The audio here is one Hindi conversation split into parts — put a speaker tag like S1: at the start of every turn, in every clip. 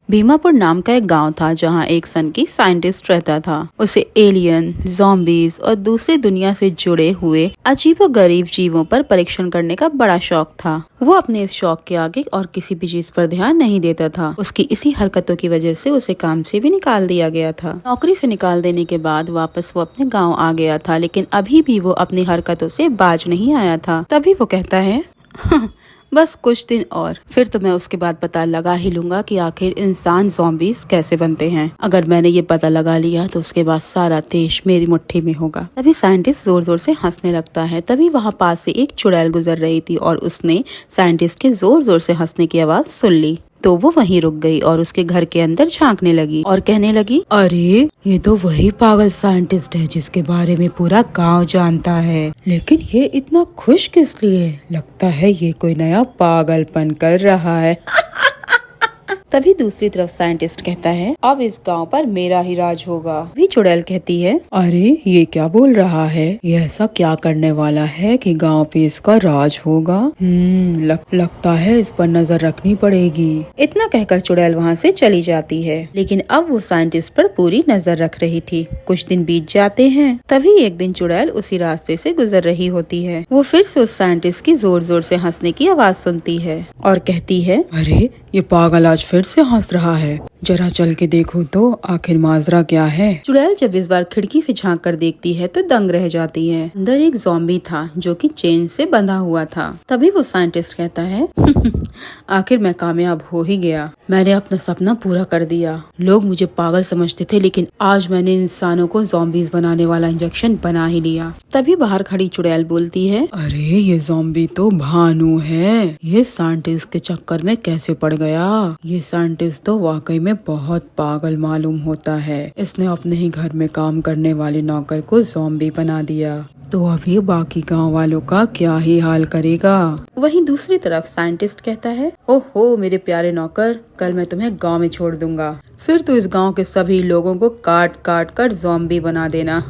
S1: भीमापुर नाम का एक गांव था जहां एक सन की साइंटिस्ट रहता था। उसे एलियन, ज़ॉम्बीज और दूसरी दुनिया से जुड़े हुए अजीबोगरीब जीवों पर परीक्षण करने का बड़ा शौक था। वो अपने इस शौक के आगे और किसी भी चीज पर ध्यान नहीं देता था। उसकी इसी हरकतों की वजह से उसे काम से भी निकाल दिया गया था। नौकरी से निकाल देने के बाद वापस वो अपने गाँव आ गया था, लेकिन अभी भी वो अपनी हरकतों से बाज नहीं आया था। तभी वो कहता है बस कुछ दिन और फिर तो मैं उसके बाद पता लगा ही लूंगा कि आखिर इंसान ज़ॉम्बीज कैसे बनते हैं। अगर मैंने ये पता लगा लिया तो उसके बाद सारा देश मेरी मुट्ठी में होगा। तभी साइंटिस्ट जोर जोर से हंसने लगता है। तभी वहाँ पास से एक चुड़ैल गुजर रही थी और उसने साइंटिस्ट के जोर जोर से हंसने की आवाज सुन ली। तो वो वहीं रुक गई और उसके घर के अंदर झांकने लगी और कहने लगी,
S2: अरे ये तो वही पागल साइंटिस्ट है जिसके बारे में पूरा गांव जानता है, लेकिन ये इतना खुश किस लिए? लगता है ये कोई नया पागलपन कर रहा है।
S1: तभी दूसरी तरफ साइंटिस्ट कहता है, अब इस गांव पर मेरा ही राज होगा। भी चुड़ैल कहती है,
S2: अरे ये क्या बोल रहा है? ये ऐसा क्या करने वाला है कि गांव पे इसका राज होगा? लगता है इस पर नजर रखनी पड़ेगी।
S1: इतना कहकर चुड़ैल वहाँ से चली जाती है। लेकिन अब वो साइंटिस्ट पर पूरी नजर रख रही थी। कुछ दिन बीत जाते हैं। तभी एक दिन चुड़ैल उसी रास्ते से गुजर रही होती है। वो फिर से उस साइंटिस्ट की जोर जोर से हंसने की आवाज सुनती है और कहती है,
S2: अरे ये पागल आज फिर से हंस रहा है, जरा चल के देखो तो आखिर माजरा क्या है।
S1: चुड़ैल जब इस बार खिड़की से झांक कर देखती है तो दंग रह जाती है। अंदर एक ज़ॉम्बी था जो कि चेन से बंधा हुआ था। तभी वो साइंटिस्ट कहता है,
S2: आखिर मैं कामयाब हो ही गया। मैंने अपना सपना पूरा कर दिया। लोग मुझे पागल समझते थे, लेकिन आज मैंने इंसानों को ज़ॉम्बीज बनाने वाला इंजेक्शन बना ही लिया।
S1: तभी बाहर खड़ी चुड़ैल बोलती है,
S2: अरे ये ज़ॉम्बी तो भानु है। ये साइंटिस्ट के चक्कर में कैसे पड़ गया? ये साइंटिस्ट तो वाकई में बहुत पागल मालूम होता है। इसने अपने ही घर में काम करने वाले नौकर को ज़ॉम्बी बना दिया, तो अभी बाकी गांव वालों का क्या ही हाल करेगा।
S1: वहीं दूसरी तरफ साइंटिस्ट कहता है, ओहो मेरे प्यारे नौकर, कल मैं तुम्हें गांव में छोड़ दूंगा। फिर तो इस गांव के सभी लोगों को काट काट कर ज़ॉम्बी बना देना।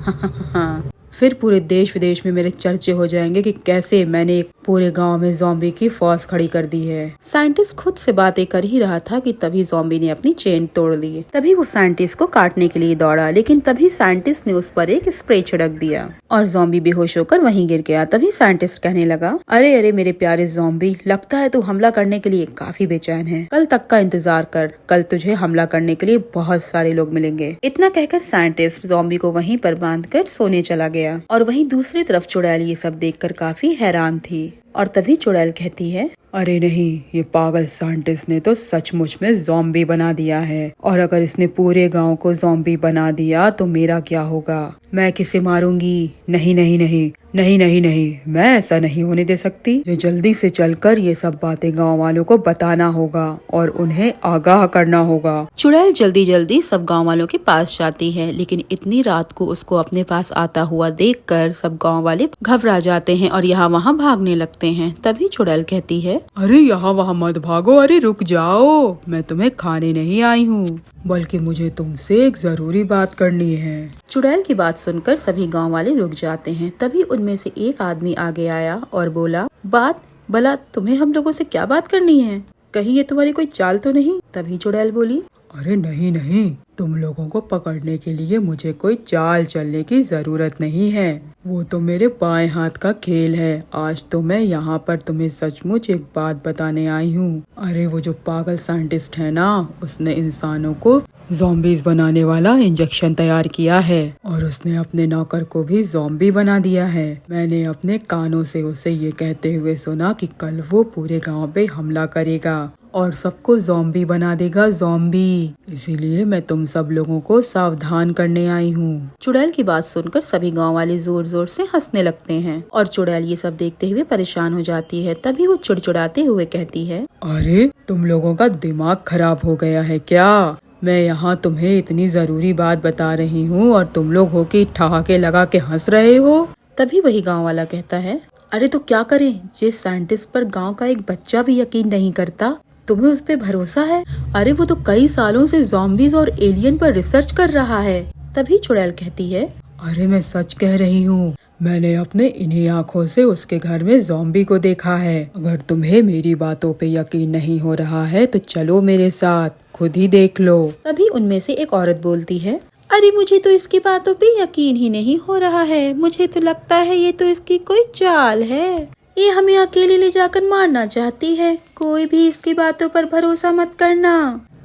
S1: फिर पूरे देश विदेश में मेरे चर्चे हो जाएंगे कि कैसे मैंने एक पूरे गांव में ज़ॉम्बी की फौज खड़ी कर दी है। साइंटिस्ट खुद से बातें कर ही रहा था कि तभी ज़ॉम्बी ने अपनी चेन तोड़ ली। तभी वो साइंटिस्ट को काटने के लिए दौड़ा, लेकिन तभी साइंटिस्ट ने उस पर एक स्प्रे छिड़क दिया और ज़ॉम्बी बेहोश होकर वहीं गिर गया। तभी साइंटिस्ट कहने लगा, अरे अरे मेरे प्यारे ज़ॉम्बी, लगता है तू हमला करने के लिए काफी बेचैन है। कल तक का इंतजार कर, कल तुझे हमला करने के लिए बहुत सारे लोग मिलेंगे। इतना कहकर साइंटिस्ट ज़ॉम्बी को वहीं पर बांधकर सोने चला गया। और वहीं दूसरी तरफ चुड़ैल ये सब देखकर काफी हैरान थी। और तभी चुड़ैल कहती है,
S2: अरे नहीं, ये पागल साइंटिस्ट ने तो सचमुच में ज़ॉम्बी बना दिया है। और अगर इसने पूरे गांव को ज़ॉम्बी बना दिया तो मेरा क्या होगा? मैं किसे मारूंगी? नहीं नहीं नहीं नहीं नहीं नहीं, मैं ऐसा नहीं होने दे सकती। जो जल्दी से चलकर ये सब बातें गांव वालों को बताना होगा और उन्हें आगाह करना होगा।
S1: चुड़ैल जल्दी जल्दी सब गांव वालों के पास जाती है, लेकिन इतनी रात को उसको अपने पास आता हुआ देखकर सब गांव वाले घबरा जाते हैं और यहाँ वहाँ भागने लगते हैं। तभी चुड़ैल कहती है,
S2: अरे यहाँ वहाँ मत भागो, अरे रुक जाओ, मैं तुम्हें खाने नहीं आई हूँ, बल्कि मुझे तुमसे एक जरूरी बात करनी है।
S1: चुड़ैल की बात सुनकर सभी गांव वाले रुक जाते हैं। तभी उनमें से एक आदमी आगे आया और बोला, बात भला तुम्हें हम लोगों से क्या बात करनी है? कहीं ये तुम्हारी कोई चाल तो नहीं? तभी चुड़ैल बोली,
S2: अरे नहीं नहीं, तुम लोगों को पकड़ने के लिए मुझे कोई चाल चलने की जरूरत नहीं है। वो तो मेरे बाएं हाथ का खेल है। आज तो मैं यहाँ पर तुम्हें सचमुच एक बात बताने आई हूँ। अरे वो जो पागल साइंटिस्ट है ना, उसने इंसानों को ज़ॉम्बीज बनाने वाला इंजेक्शन तैयार किया है और उसने अपने नौकर को भी ज़ॉम्बी बना दिया है। मैंने अपने कानों से उसे ये कहते हुए सुना कि कल वो पूरे गांव पे हमला करेगा और सबको ज़ॉम्बी बना देगा, ज़ॉम्बी। इसीलिए मैं तुम सब लोगों को सावधान करने आई हूँ।
S1: चुड़ैल की बात सुनकर सभी गांव वाले जोर जोर से हंसने लगते हैं और चुड़ैल ये सब देखते हुए परेशान हो जाती है। तभी वो चिड़चिड़ाते हुए कहती है,
S2: अरे तुम लोगों का दिमाग खराब हो गया है क्या? मैं यहाँ तुम्हें इतनी जरूरी बात बता रही हूँ और तुम लोग हो के ठहाके लगा के हंस रहे हो।
S1: तभी वही गांव वाला कहता है, अरे तो क्या करें, जिस साइंटिस्ट पर गांव का एक बच्चा भी यकीन नहीं करता, तुम्हें उस पे भरोसा है? अरे वो तो कई सालों से ज़ॉम्बीज और एलियन पर रिसर्च कर रहा है। तभी चुड़ैल कहती है,
S2: अरे मैं सच कह रही हूँ, मैंने अपने इन्हीं आँखों से उसके घर में ज़ॉम्बी को देखा है। अगर तुम्हें मेरी बातों पे यकीन नहीं हो रहा है तो चलो मेरे साथ, खुद ही देख लो।
S1: तभी उनमें से एक औरत बोलती है, अरे मुझे तो इसकी बातों पे यकीन ही नहीं हो रहा है। मुझे तो लगता है ये तो इसकी कोई चाल है। ये हमें अकेले ले जाकर मारना चाहती है। कोई भी इसकी बातों पर भरोसा मत करना।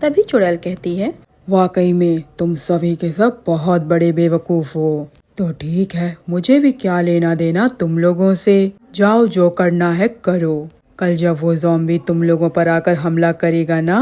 S1: तभी चुड़ैल कहती है,
S2: वाकई में तुम सभी के सब बहुत बड़े बेवकूफ हो। तो ठीक है, मुझे भी क्या लेना देना तुम लोगों से। जाओ, जो करना है करो। कल जब वो ज़ॉम्बी तुम लोगों पर आकर हमला करेगा ना,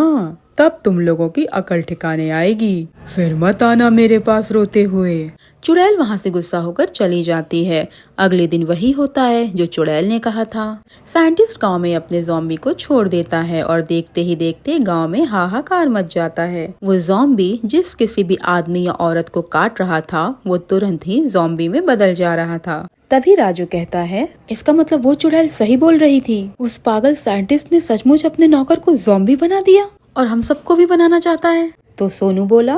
S2: तब तुम लोगों की अकल ठिकाने आएगी। फिर मत आना मेरे पास रोते हुए।
S1: चुड़ैल वहाँ से गुस्सा होकर चली जाती है। अगले दिन वही होता है जो चुड़ैल ने कहा था। साइंटिस्ट गांव में अपने ज़ॉम्बी को छोड़ देता है और देखते ही देखते गांव में हाहाकार मच जाता है। वो ज़ॉम्बी जिस किसी भी आदमी या औरत को काट रहा था, वो तुरंत ही ज़ॉम्बी में बदल जा रहा था। तभी राजू कहता है, इसका मतलब वो चुड़ैल सही बोल रही थी। उस पागल साइंटिस्ट ने सचमुच अपने नौकर को ज़ॉम्बी बना दिया और हम सबको भी बनाना चाहता है। तो सोनू बोला,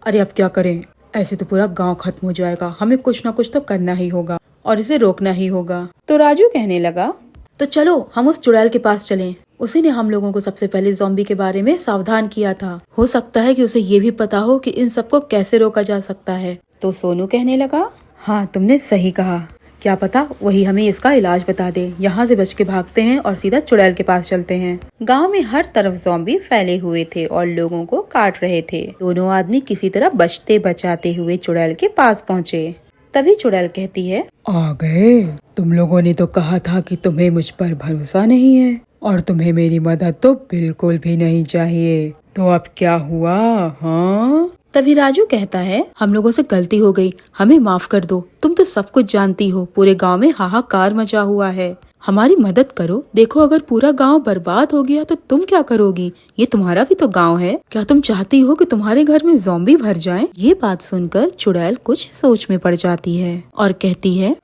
S2: अरे अब क्या करें, ऐसे तो पूरा गांव खत्म हो जाएगा। हमें कुछ ना कुछ तो करना ही होगा और इसे रोकना ही होगा।
S1: तो राजू कहने लगा, तो चलो हम उस चुड़ैल के पास चलें। उसी ने हम लोगों को सबसे पहले ज़ॉम्बी के बारे में सावधान किया था। हो सकता है कि उसे ये भी पता हो कि इन सबको कैसे रोका जा सकता है। तो सोनू कहने लगा,
S2: हाँ तुमने सही कहा।
S1: क्या पता वही हमें इसका इलाज बता दे। यहाँ से बच के भागते हैं और सीधा चुड़ैल के पास चलते हैं। गांव में हर तरफ ज़ॉम्बी फैले हुए थे और लोगों को काट रहे थे। दोनों आदमी किसी तरह बचते बचाते हुए चुड़ैल के पास पहुँचे। तभी चुड़ैल कहती है,
S2: आ गए। तुम लोगों ने तो कहा था कि तुम्हें मुझ पर भरोसा नहीं है और तुम्हें मेरी मदद तो बिल्कुल भी नहीं चाहिए। तो अब क्या हुआ? हाँ।
S1: तभी राजू कहता है, हम लोगों से गलती हो गई, हमें माफ कर दो। तुम तो सब कुछ जानती हो, पूरे गांव में हाहाकार मचा हुआ है। हमारी मदद करो। देखो अगर पूरा गांव बर्बाद हो गया तो तुम क्या करोगी? ये तुम्हारा भी तो गांव है। क्या तुम चाहती हो कि तुम्हारे घर में ज़ॉम्बी भर जाएं? ये बात सुनकर चुड़ैल कुछ सोच में पड़ जाती है और कहती है,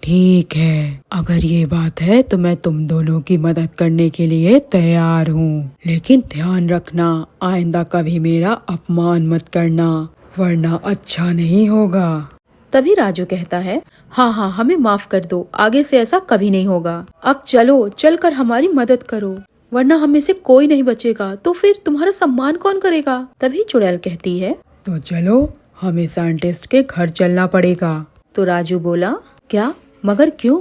S2: ठीक है, अगर ये बात है तो मैं तुम दोनों की मदद करने के लिए तैयार हूँ। लेकिन ध्यान रखना, आइंदा कभी मेरा अपमान मत करना, वरना अच्छा नहीं होगा।
S1: तभी राजू कहता है, हाँ हाँ हमें माफ कर दो, आगे से ऐसा कभी नहीं होगा। अब चलो, चलकर हमारी मदद करो, वरना हम में से कोई नहीं बचेगा। तो फिर तुम्हारा सम्मान कौन करेगा? तभी चुड़ैल कहती है,
S2: तो चलो, हमें साइंटिस्ट के घर चलना पड़ेगा।
S1: तो राजू बोला, क्या? मगर क्यों?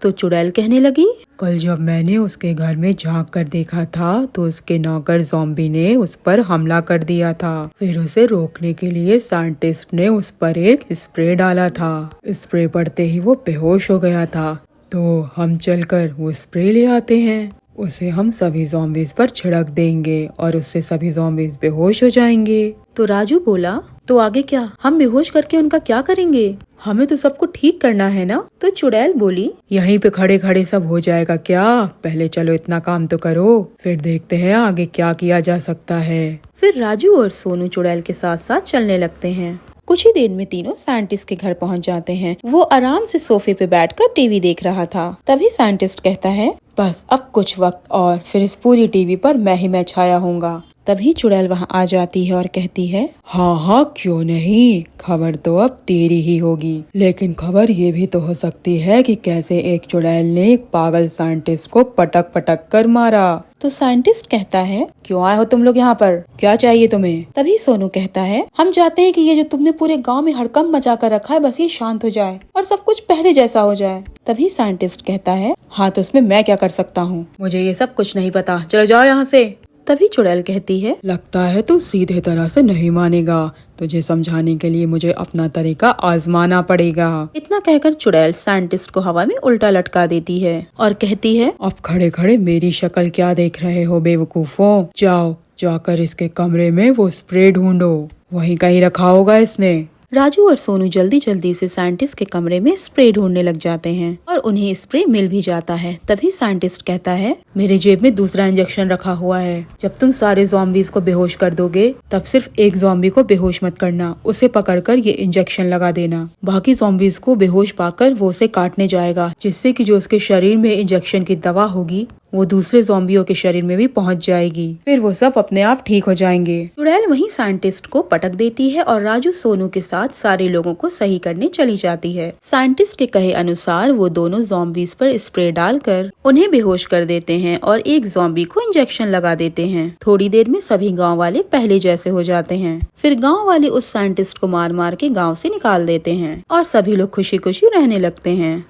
S1: तो चुड़ैल कहने लगी,
S2: कल जब मैंने उसके घर में झांक कर देखा था तो उसके नौकर ज़ॉम्बी ने उस पर हमला कर दिया था। फिर उसे रोकने के लिए साइंटिस्ट ने उस पर एक स्प्रे डाला था। स्प्रे पड़ते ही वो बेहोश हो गया था। तो हम चलकर वो स्प्रे ले आते हैं, उसे हम सभी ज़ॉम्बीज पर छिड़क देंगे और उससे सभी ज़ॉम्बीज बेहोश हो जाएंगे।
S1: तो राजू बोला, तो आगे क्या? हम बेहोश करके उनका क्या करेंगे? हमें तो सबको ठीक करना है ना? तो चुड़ैल बोली,
S2: यहीं पे खड़े खड़े सब हो जाएगा क्या? पहले चलो इतना काम तो करो, फिर देखते हैं आगे क्या किया जा सकता है।
S1: फिर राजू और सोनू चुड़ैल के साथ साथ चलने लगते हैं। कुछ ही देर में तीनों साइंटिस्ट के घर पहुंच जाते हैं। वो आराम से सोफे पे बैठकर टीवी देख रहा था। तभी साइंटिस्ट कहता है, बस अब कुछ वक्त और, फिर इस पूरी टीवी पर मैं ही मैं छाया होऊंगा। तभी चुड़ैल वहाँ आ जाती है और कहती है,
S2: हाँ हाँ क्यों नहीं, खबर तो अब तेरी ही होगी। लेकिन खबर ये भी तो हो सकती है कि कैसे एक चुड़ैल ने एक पागल साइंटिस्ट को पटक पटक कर मारा।
S1: तो साइंटिस्ट कहता है, क्यों आए हो तुम लोग यहाँ पर? क्या चाहिए तुम्हें? तभी सोनू कहता है, हम चाहते हैं कि ये जो तुमने पूरे गांव में हड़कंप मचा कर रखा है, बस ये शांत हो जाए और सब कुछ पहले जैसा हो जाए। तभी साइंटिस्ट कहता है, हाँ तो उसमें मैं क्या कर सकता हूँ? मुझे ये सब कुछ नहीं पता, चलो जाओ यहाँ से। तभी चुड़ैल कहती है,
S2: लगता है तू सीधे तरह से नहीं मानेगा, तुझे समझाने के लिए मुझे अपना तरीका आजमाना पड़ेगा।
S1: इतना कहकर चुड़ैल साइंटिस्ट को हवा में उल्टा लटका देती है और कहती है,
S2: अब खड़े खड़े मेरी शक्ल क्या देख रहे हो बेवकूफों? जाओ, जाकर इसके कमरे में वो स्प्रे ढूंढो, वहीं कहीं रखा होगा इसने।
S1: राजू और सोनू जल्दी जल्दी से साइंटिस्ट के कमरे में स्प्रे ढूंढने लग जाते हैं और उन्हें स्प्रे मिल भी जाता है। तभी साइंटिस्ट कहता है, मेरे जेब में दूसरा इंजेक्शन रखा हुआ है। जब तुम सारे ज़ॉम्बीज को बेहोश कर दोगे, तब सिर्फ एक ज़ॉम्बी को बेहोश मत करना, उसे पकड़कर ये इंजेक्शन लगा देना। बाकी ज़ॉम्बीज को बेहोश पाकर वो उसे काटने जाएगा, जिससे कि जो उसके शरीर में इंजेक्शन की दवा होगी
S2: वो दूसरे ज़ॉम्बियों के शरीर में भी पहुंच जाएगी। फिर वो सब अपने आप ठीक हो जाएंगे।
S1: चुड़ैल वहीं साइंटिस्ट को पटक देती है और राजू सोनू के साथ सारे लोगों को सही करने चली जाती है। साइंटिस्ट के कहे अनुसार वो दोनों ज़ॉम्बीज पर स्प्रे डालकर उन्हें बेहोश कर देते हैं और एक ज़ॉम्बी को इंजेक्शन लगा देते हैं। थोड़ी देर में सभी गाँव वाले पहले जैसे हो जाते हैं। फिर गाँव वाले उस साइंटिस्ट को मार मार के गाँव से निकाल देते हैं और सभी लोग खुशी खुशी रहने लगते हैं।